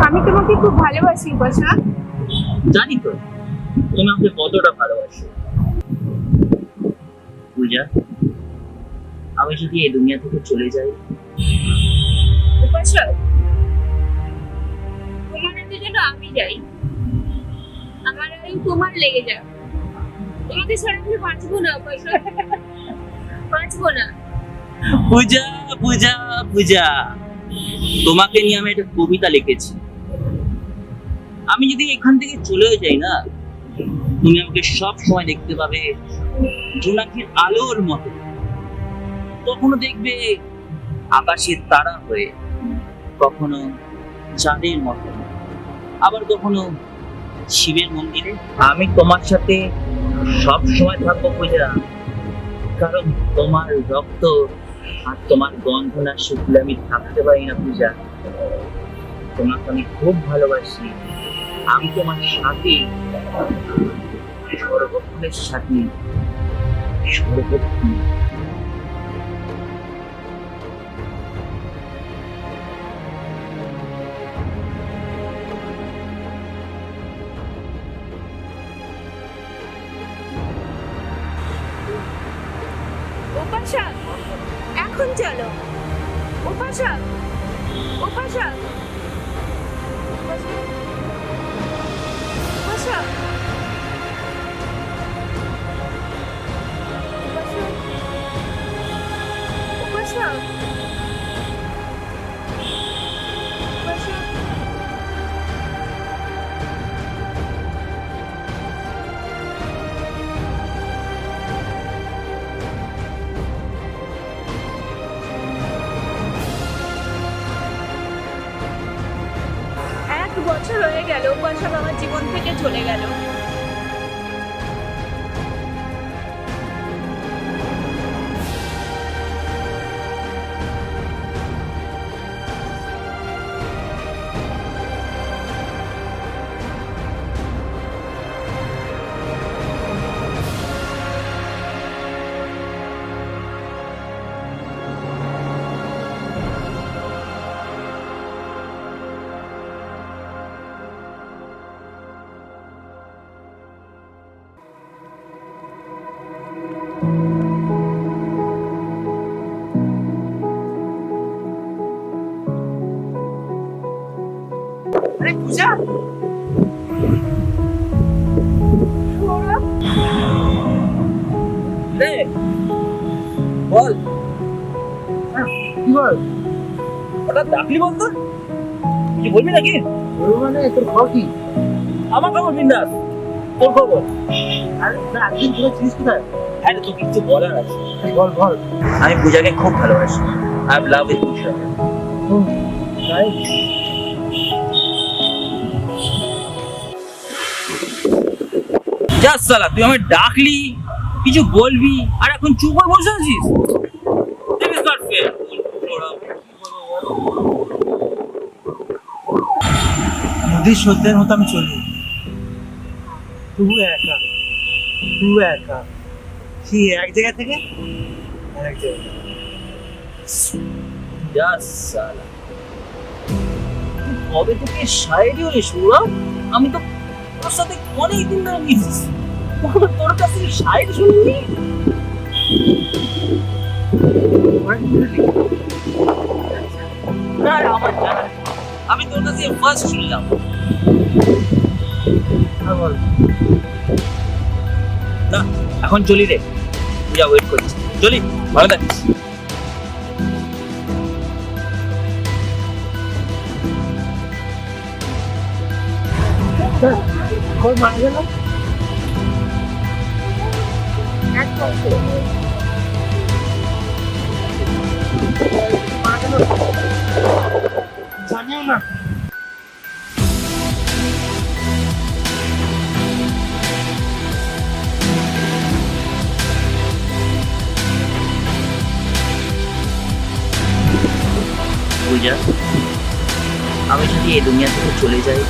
আমি তোমাকে খুব ভালোবাসি বর্ষা। জানি তো তুমি আমাকে কতটা ভালোবাসো পূজা। আমি যদি এই দুনিয়া থেকে চলে যাই, বর্ষা, তোমার হাতে যেন আমি যাই, আমার আয়ু তোমার লেগে যাক। তোমাকে ছাড়া আমি বাঁচবো না বর্ষা, বাঁচবো না। পূজা পূজা পূজা, তোমাকে নিয়ে আমি একটা কবিতা লিখেছি। আমি যদি এখান থেকে চলেও যাই না, তুমি আমাকে সব সময় দেখতে পাবে জোনাকির আলোর মতো। কখনো দেখবে আকাশের তারা হয়ে, কখনো চাঁদের মতো, আবার কখনো শিবের মন্দিরে। আমি তোমার সাথে সব সময় থাকবো পূজা, কারণ তোমার রক্ত আর তোমার গন্ধ না শুকলে আমি থাকতে পারি না পূজা। তোমাকে আমি খুব ভালোবাসি। আমি তোমার সাথে, সর্বক্ষণের সাথে, সর্বক্ষণ। উপাসা, এখন চলো। উপাসা, উপাসা, উপাসা, উপাসা, উপাসা, উপাসা, উপাসা। এক বছর হয়ে গেল উপাসা আমার জীবন থেকে চলে গেল। আরে পূজা, সৌরভ, রে বল। কি বল? হঠাৎ ডাকলি বল তো, কিছু বলবি নাকি? মানে তোর খবর কি? আমার খবর বিন্দাস, তোর খবর? আরে না, একদিন তোরা ছিলিস কোথায়? হ্যাঁ রে, তো কিছু বলার আছে। বল বল। আমি পূজাকে খুব ভালোবাসি। আই লাভ উইথ পূজা। তাই? যা সালা, তুই আমায় ডাকলি, কিছু বলবি, আর এখন চুপ করে বসে আছিস। This is not fair. নদীর স্রোতের মতো আমি চলি, তবু একা, তুই একা, সেই এক জায়গা থেকে এক জায়গায়। যা সালা, তুই কবে থেকে সাইডে হলি সৌরভ? আমি তো তোর সাথে অনেকদিন ধরে মিশছি, তোর কাছে সাইড শুনিনি। না রে, আমার জানা নেই। আমি তোর কাছে ফার্স্ট শুনলাম। বল। না, এখন চলি রে, পূজা ওয়েট করছি। চলি, ভালো থাকিস। কই মারা গেল? এক বছর। মারা গেল জানিও না। পূজা, আমি যদি এই দুনিয়া থেকে চলে যাই,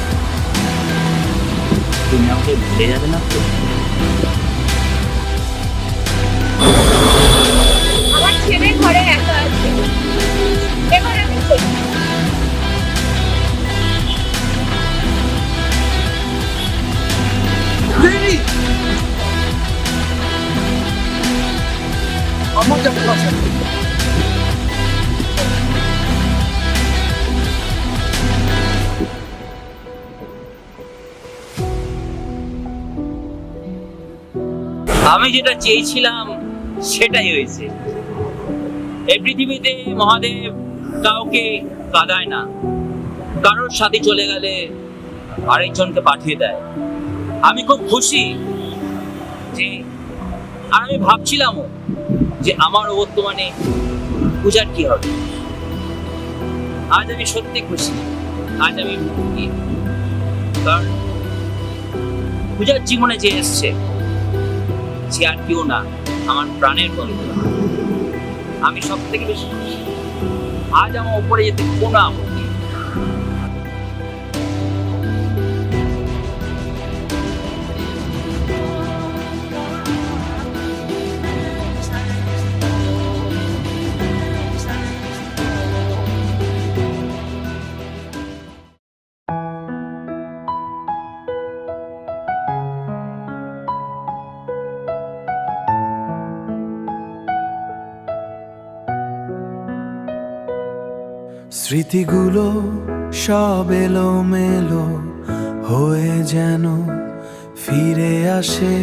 তুমি আমাকে ভুলে যাবে না তো? আমার ছেলে ঘরে একা আছে, এবার আমি করি। আমি যেটা চেয়েছিলাম সেটাই হয়েছে। এই পৃথিবীতে মহাদেব কাউকে কাঁদায় না, কারোর সাথে চলে গেলে আরেকজনকে পাঠিয়ে দেয়। আমি খুব খুশি যে, আর আমি ভাবছিলামও যে আমার বর্তমানে পূজার কি হবে। আজ আমি সত্যি খুশি, আজ আমি মুক্তি। কারণ পূজার জীবনে যে এসছে সে আর কেউ না, আমার প্রাণের বন্ধু। আমি সব থেকে বেশি খুশি। আজ আমার উপরে যেতে কোনো আপত্তি নেই। স্মৃতিগুলো সব এলোমেলো হয়ে যেন ফিরে আসে।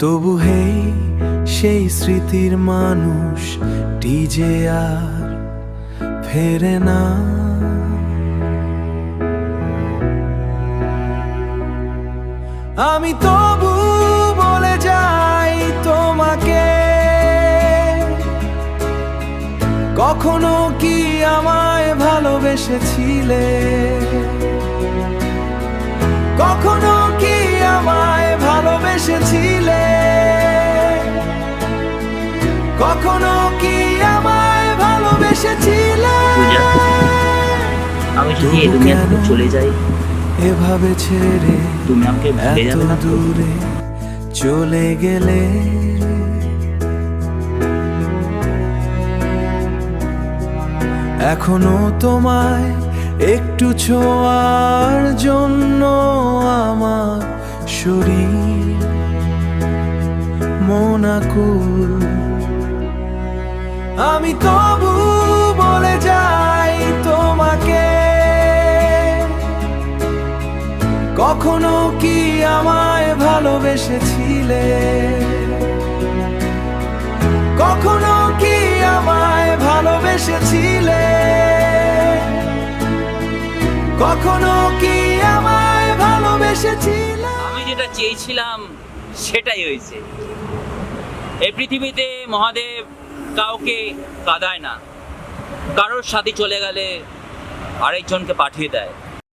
তবু হেই সেই স্মৃতির মানুষটি যে আর ফেরে না। আমি তবু বলে যাই তোমাকে, কখনো কি আমায় ভালোবেসেছিলে? কখনো কি আমায় ভালোবেসেছিলে? কখনো কি আমায় ভালোবেসেছিলে? পূজা, আমি যদি এই দুনিয়া থেকে চলে যাই, এভাবে ছেড়ে তুমি আমাকে ভুলে এত যাবে না তো? দূরে চলে গেলে এখনো তোমায় একটু ছোঁয়ার জন্য আমার শরীর মন আকুল। আমি তবু বলে যাই তোমাকে, কখনো কি আমায় ভালোবেসেছিলে? কখনো কি আমায় ভালোবেসেছিলে? কখনো কি আমায় ভালোবেসেছিলে? আমি যেটা চেয়েছিলাম সেটাই হয়েছে। এই পৃথিবীতে মহাদেব কাউকে কাঁদায় না, কারোর সাথে চলে গেলে আরেকজনকে পাঠিয়ে দেয়।